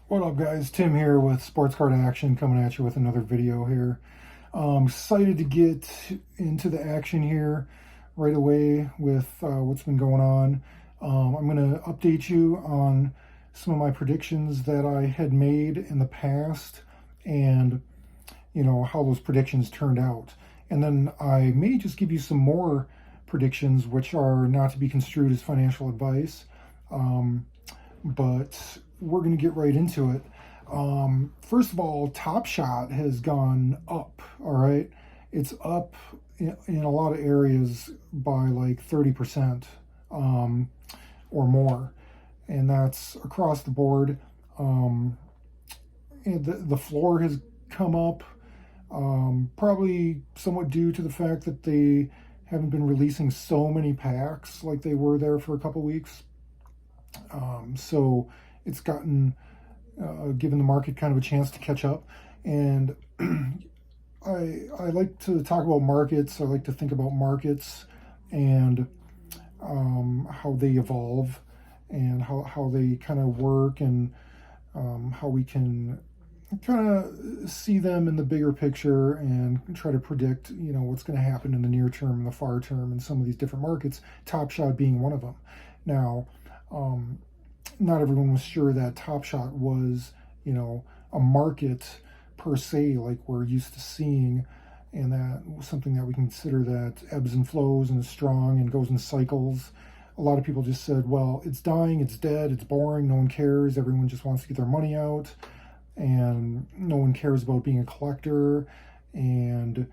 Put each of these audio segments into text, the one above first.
What up, guys? Tim here with Sports Card Action, coming at you with another video here. Excited to get into the action here right away with what's been going on. I'm going to update you on some of my predictions that I had made in the past and, how those predictions turned out. And then I may just give you some more predictions which are not to be construed as financial advice. But we're going to get right into it. First of all, Topshot has gone up, all right? It's up in a lot of areas by like 30% or more, and that's across the board. And the floor has come up, probably somewhat due to the fact that they haven't been releasing so many packs like they were there for a couple weeks. So it's given the market kind of a chance to catch up. And I like to talk about markets. I like to think about markets and how they evolve and how they kind of work, and how we can kind of see them in the bigger picture and try to predict, what's going to happen in the near term and the far term in some of these different markets, Topshot being one of them. Now, not everyone was sure that Topshot was, a market per se, like we're used to seeing, and that was something that we consider that ebbs and flows and is strong and goes in cycles. A lot of people just said, well, it's dying, it's dead, it's boring, no one cares, everyone just wants to get their money out, and no one cares about being a collector, and,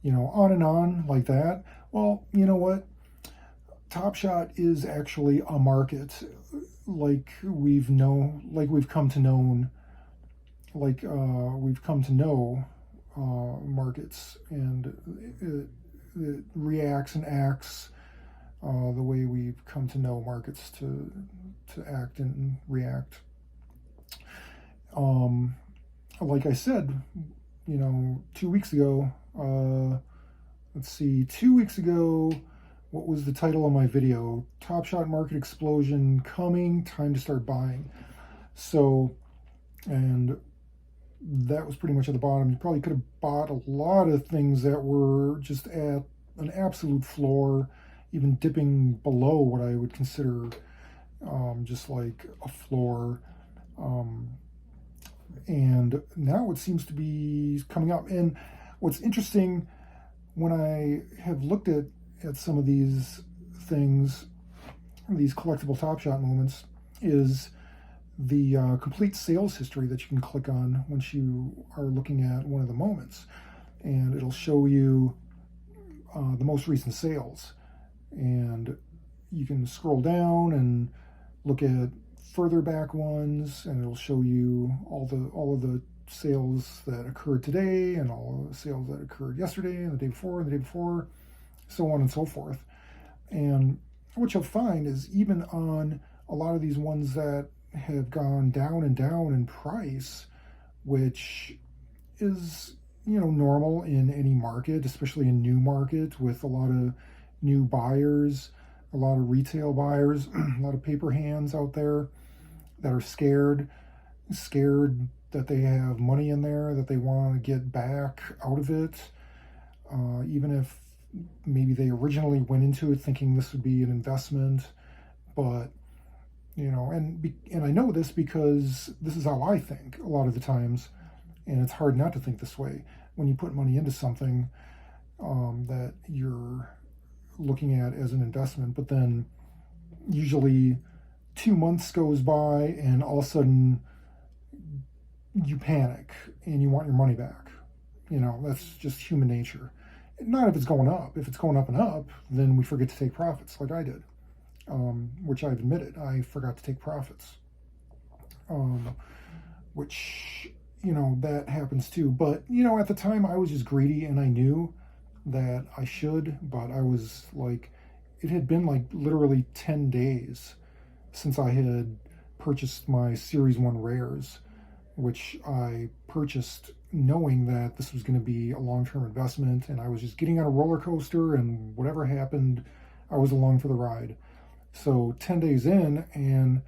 on and on like that. Well, you know what? Topshot is actually a market, like we've come to know markets, and it reacts and acts the way we've come to know markets to act and react. Like I said, 2 weeks ago, 2 weeks ago, what was the title of my video? Topshot market explosion coming, time to start buying. So, and that was pretty much at the bottom. You probably could have bought a lot of things that were just at an absolute floor, even dipping below what I would consider just like a floor. And now it seems to be coming up. And what's interesting, when I have looked at some of these things, these collectible Topshot moments, is the complete sales history that you can click on once you are looking at one of the moments. And it'll show you the most recent sales. And you can scroll down and look at further back ones, and it'll show you all of the sales that occurred today, and all of the sales that occurred yesterday and the day before and the day before, so on and so forth. And what you'll find is, even on a lot of these ones that have gone down and down in price, which is, normal in any market, especially a new market with a lot of new buyers, a lot of retail buyers, a lot of paper hands out there that are scared that they have money in there that they want to get back out of it, even if maybe they originally went into it thinking this would be an investment. But and I know this because this is how I think a lot of the times, and it's hard not to think this way when you put money into something that you're looking at as an investment. But then usually 2 months goes by, and all of a sudden you panic and you want your money back. That's just human nature. Not if it's going up. If it's going up and up, then we forget to take profits, like I did, which I've admitted. I forgot to take profits, which, that happens too. But, at the time I was just greedy, and I knew that I should, but I was like, it had been like literally 10 days since I had purchased my Series 1 rares, which I purchased knowing that this was going to be a long-term investment, and I was just getting on a roller coaster, and whatever happened, I was along for the ride. So 10 days in, and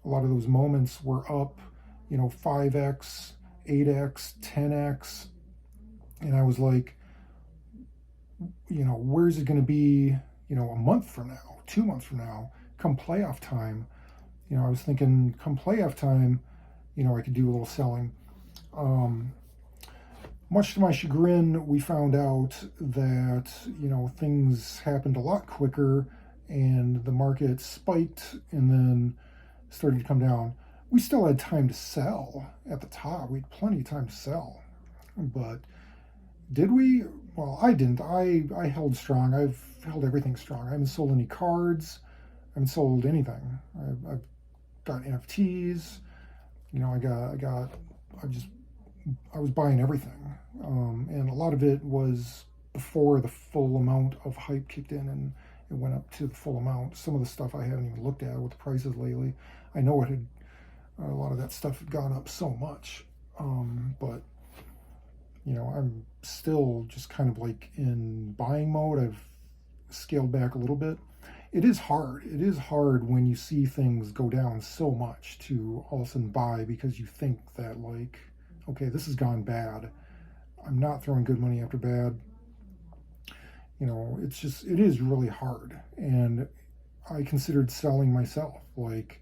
a lot of those moments were up 5x, 8x, 10x. And I was like, where's it going to be, a month from now, 2 months from now, come playoff time? I was thinking come playoff time, I could do a little selling. Much to my chagrin, we found out that, things happened a lot quicker and the market spiked and then started to come down. We still had time to sell at the top. We had plenty of time to sell. But did we? Well, I didn't. I held strong. I've held everything strong. I haven't sold any cards. I haven't sold anything. I've got NFTs. I was buying everything. And a lot of it was before the full amount of hype kicked in and it went up to the full amount. Some of the stuff I haven't even looked at with the prices lately. I know a lot of that stuff had gone up so much. But I'm still just kind of like in buying mode. I've scaled back a little bit. It is hard. It is hard when you see things go down so much to all of a sudden buy because you think that like, okay, this has gone bad. I'm not throwing good money after bad. It is really hard. And I considered selling myself. Like,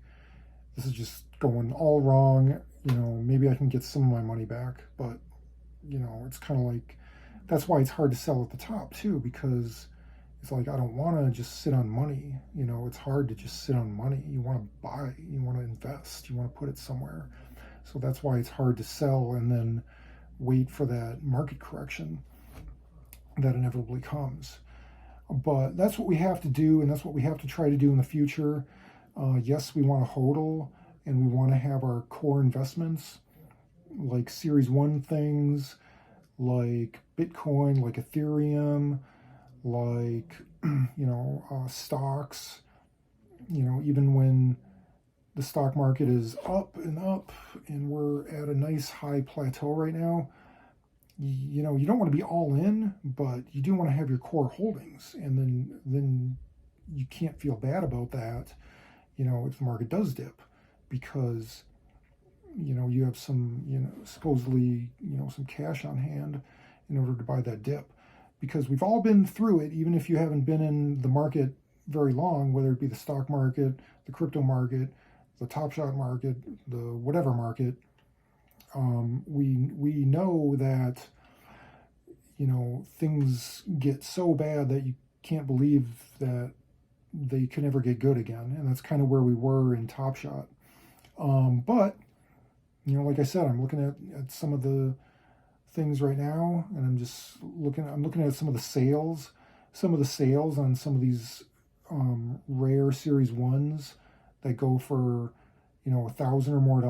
this is just going all wrong. Maybe I can get some of my money back, but it's kind of like, that's why it's hard to sell at the top too, because it's like, I don't want to just sit on money. It's hard to just sit on money. You want to buy, you want to invest, you want to put it somewhere. So that's why it's hard to sell and then wait for that market correction that inevitably comes. But that's what we have to do, and that's what we have to try to do in the future. Yes, we want to hodl, and we want to have our core investments, like Series 1 things, like Bitcoin, like Ethereum, like, stocks, even when the stock market is up and we're at a nice high plateau right now, you don't want to be all in, but you do want to have your core holdings. And then you can't feel bad about that, if the market does dip, because you have some, supposedly, some cash on hand in order to buy that dip. Because we've all been through it, even if you haven't been in the market very long, whether it be the stock market, the crypto market, the Topshot market, the whatever market. We know that, things get so bad that you can't believe that they can ever get good again. And that's kind of where we were in Topshot. But, like I said, I'm looking at some of the things right now, and I'm looking at some of the sales on some of these rare Series 1s that go for, $1,000 or more,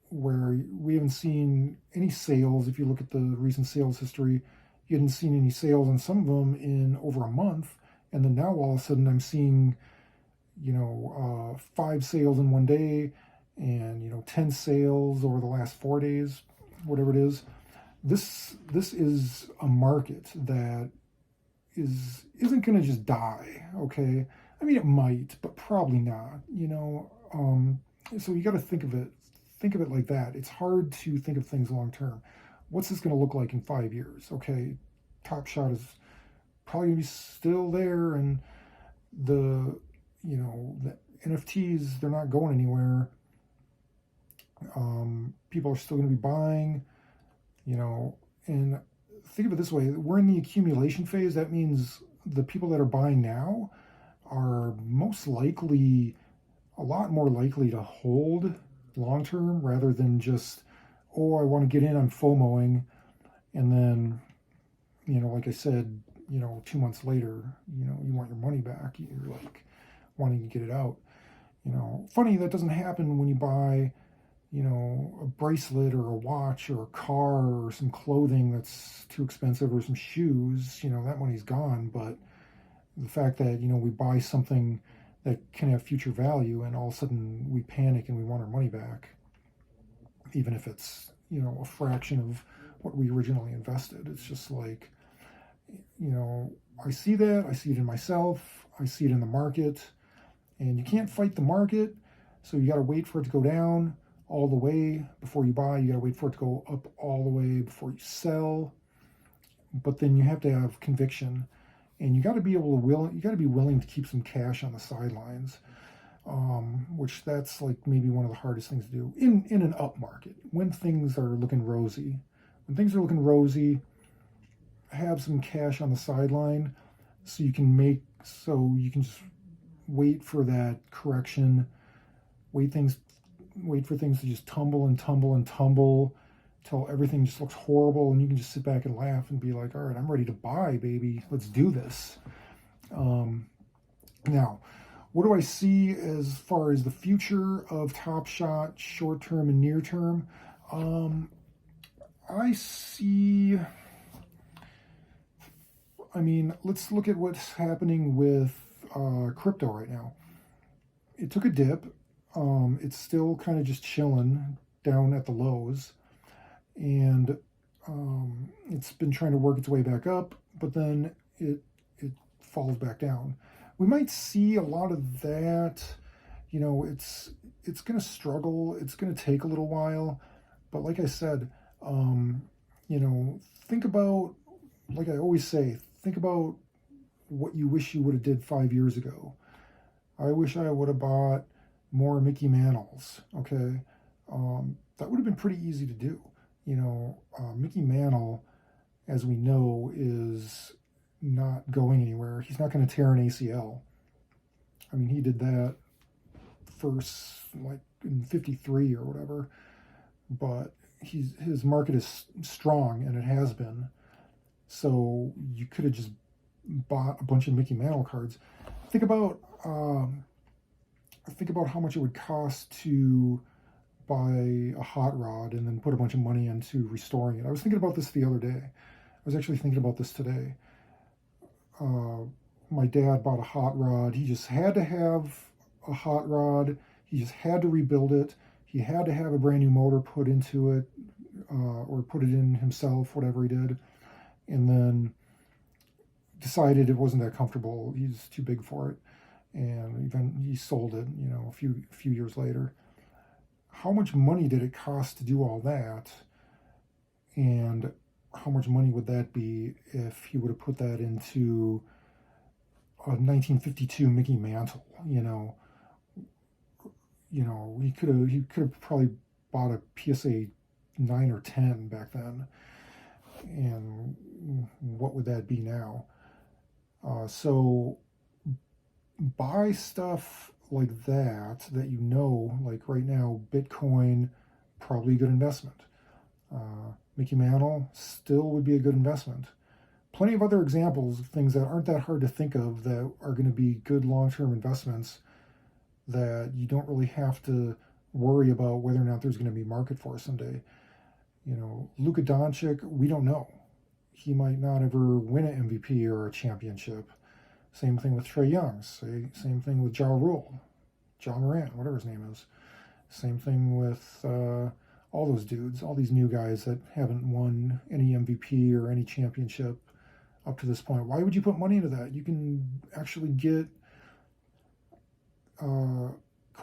where we haven't seen any sales. If you look at the recent sales history, you hadn't seen any sales on some of them in over a month. And then now all of a sudden I'm seeing, 5 sales in one day and, 10 sales over the last 4 days, whatever it is. This is a market that isn't going to just die, okay? I mean, it might, but probably not, So you got to think of it like that. It's hard to think of things long term. What's this going to look like in 5 years? Okay, Topshot is probably going to be still there, and the NFTs, they're not going anywhere. People are still going to be buying, and think of it this way: we're in the accumulation phase. That means the people that are buying now are most likely, a lot more likely to hold long term rather than just, oh, I want to get in, I'm FOMOing, and then, like I said, 2 months later, you want your money back. You're like wanting to get it out. Funny that doesn't happen when you buy, a bracelet or a watch or a car or some clothing that's too expensive or some shoes. That money's gone. But the fact that, we buy something that can have future value and all of a sudden we panic and we want our money back, even if it's, a fraction of what we originally invested. It's just like, I see that. I see it in myself. I see it in the market. And you can't fight the market, so you got to wait for it to go down. all the way before you buy. You got to wait for it to go up all the way before you sell. But then you have to have conviction, and you got to be willing to keep some cash on the sidelines. Which that's like maybe one of the hardest things to do in an up market when things are looking rosy. When things are looking rosy, have some cash on the sideline so you can just wait for that correction, wait for things to just tumble and tumble and tumble till everything just looks horrible, and you can just sit back and laugh and be like, all right, I'm ready to buy, baby. Let's do this. Now, what do I see as far as the future of Top Shot, short term and near term? Let's look at what's happening with crypto right now. It took a dip. It's still kind of just chilling down at the lows. And it's been trying to work its way back up, but then it falls back down. We might see a lot of that. It's going to struggle. It's going to take a little while. But like I said, think about, like I always say, think about what you wish you would have did 5 years ago. I wish I would have bought more Mickey Mantles. Okay. That would have been pretty easy to do. Mickey Mantle, as we know, is not going anywhere. He's not going to tear an ACL. I mean, he did that first, like in '53 or whatever. But his market is strong, and it has been. So you could have just bought a bunch of Mickey Mantle cards. Think about how much it would cost to buy a hot rod and then put a bunch of money into restoring it. I was thinking about this the other day. I was actually thinking about this today. My dad bought a hot rod. He just had to have a hot rod. He just had to rebuild it. He had to have a brand new motor put into it, or put it in himself, whatever he did. And then decided it wasn't that comfortable. He's too big for it. And even he sold it, a few years later. How much money did it cost to do all that? And how much money would that be if he would have put that into a 1952 Mickey Mantle? He could have probably bought a PSA 9 or 10 back then. And what would that be now? So buy stuff like that like right now, Bitcoin, probably a good investment. Mickey Mantle still would be a good investment. Plenty of other examples of things that aren't that hard to think of that are going to be good long-term investments that you don't really have to worry about whether or not there's going to be market for someday. Luka Doncic, we don't know. He might not ever win an MVP or a championship. Same thing with Trae Young. Same thing with Ja Rule, John Morant, whatever his name is. Same thing with all those dudes, all these new guys that haven't won any MVP or any championship up to this point. Why would you put money into that? You can actually get Kawhi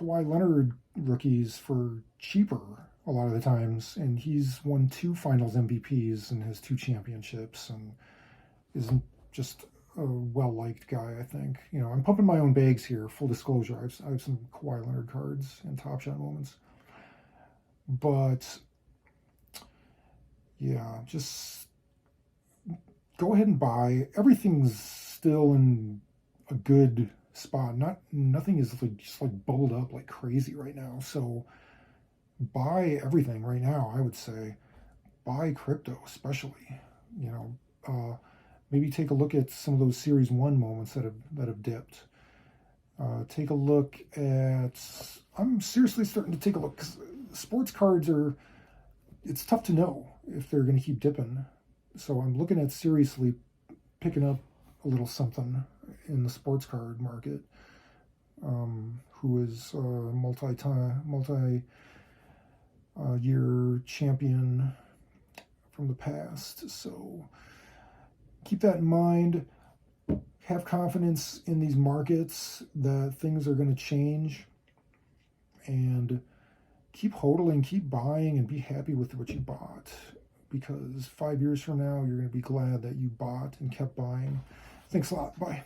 Leonard rookies for cheaper a lot of the times, and he's won 2 finals MVPs and has 2 championships and isn't just a well-liked guy, I think. I'm pumping my own bags here, full disclosure. I have some Kawhi Leonard cards and Top Shot moments. But, yeah, just go ahead and buy. Everything's still in a good spot. Nothing is just bubbled up like crazy right now. So buy everything right now, I would say. Buy crypto, especially. Maybe take a look at some of those Series 1 moments that have dipped. Take a look at... I'm seriously starting to take a look, because sports cards it's tough to know if they're going to keep dipping. So I'm looking at seriously picking up a little something in the sports card market. Who is a multi-year champion from the past. So keep that in mind. Have confidence in these markets that things are going to change, and keep hodling, keep buying, and be happy with what you bought. Because 5 years from now, you're going to be glad that you bought and kept buying. Thanks a lot. Bye.